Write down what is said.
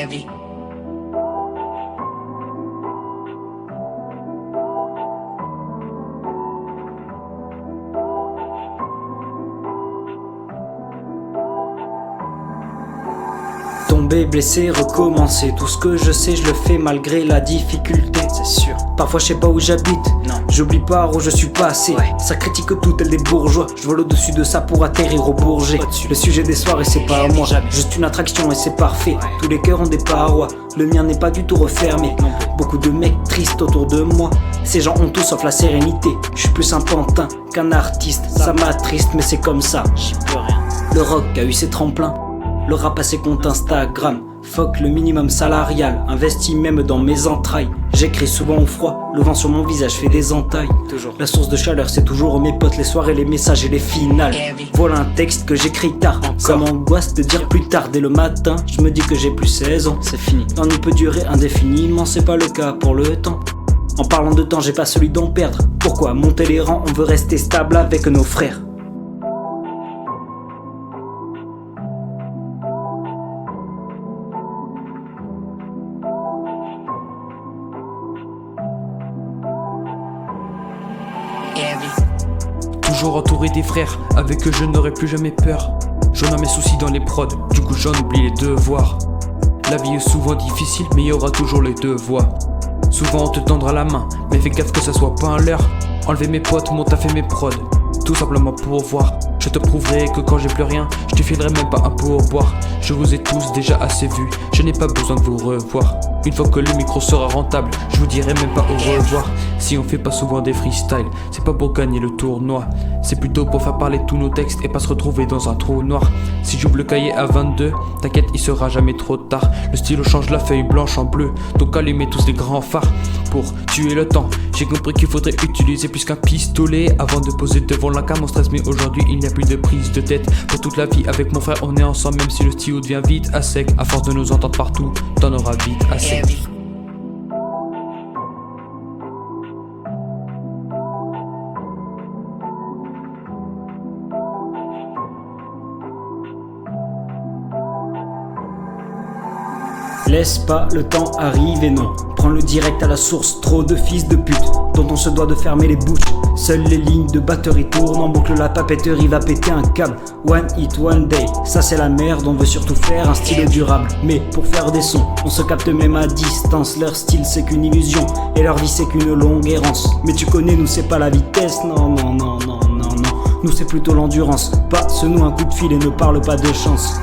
heavy. Tomber, blessé, recommencer. Tout ce que je sais, je le fais malgré la difficulté, c'est sûr. Parfois je sais pas où j'habite, non. J'oublie pas où je suis passé, ouais. Ça critique tout tel des bourgeois. Je vole au-dessus de ça pour atterrir au Bourget. Le sujet des soirées c'est pas à moi, juste une attraction et c'est parfait, ouais. Tous les cœurs ont des parois, le mien n'est pas du tout refermé. Beaucoup de mecs tristes autour de moi. Ces gens ont tout sauf la sérénité. Je suis plus un pantin qu'un artiste. Ça m'attriste mais c'est comme ça, j'y peux rien. Le rock a eu ses tremplins, le rap a ses comptes Instagram. Fuck le minimum salarial, investi même dans mes entrailles. J'écris souvent au froid, le vent sur mon visage fait des entailles. Toujours. La source de chaleur c'est toujours mes potes, les soirées, les messages et les finales. Voilà un texte que j'écris tard. Ça m'angoisse de dire plus tard. Dès le matin, je me dis que j'ai plus 16 ans. C'est fini. L'ennui peut durer indéfiniment, c'est pas le cas pour le temps. En parlant de temps, j'ai pas celui d'en perdre. Pourquoi monter les rangs, on veut rester stable avec nos frères. Toujours entouré des frères, avec eux je n'aurai plus jamais peur. J'en ai mes soucis dans les prods, du coup j'en oublie les devoirs. La vie est souvent difficile, mais il y aura toujours les deux voies. Souvent on te tendra la main, mais fais gaffe que ça soit pas un leurre. Enlever mes potes, mon taf et mes prods, tout simplement pour voir. Je te prouverai que quand j'ai plus rien, je te filerai même pas un pourboire. Je vous ai tous déjà assez vus, je n'ai pas besoin de vous revoir. Une fois que le micro sera rentable, je vous dirai même pas au revoir. Si on fait pas souvent des freestyles, c'est pas pour gagner le tournoi, c'est plutôt pour faire parler tous nos textes et pas se retrouver dans un trou noir. Si j'ouvre le cahier à 22, t'inquiète il sera jamais trop tard. Le stylo change la feuille blanche en bleu, donc allumez tous les grands phares pour tuer le temps. J'ai compris qu'il faudrait utiliser plus qu'un pistolet avant de poser devant la cam. On stress mais aujourd'hui il n'y a plus de prise de tête. Pour toute la vie avec mon frère on est ensemble, même si le stylo devient vite à sec. À force de nous entendre partout, t'en auras vite assez. Laisse pas le temps arriver, non. Prends le direct à la source, trop de fils de pute dont on se doit de fermer les bouches. Seules les lignes de batterie tournent en boucle, la papeterie va péter un câble. One hit, one day, ça c'est la merde, on veut surtout faire un style durable. Mais pour faire des sons, on se capte même à distance. Leur style c'est qu'une illusion, et leur vie c'est qu'une longue errance. Mais tu connais, nous c'est pas la vitesse, non, non, non, non, non, non. Nous c'est plutôt l'endurance, passe-nous un coup de fil et ne parle pas de chance.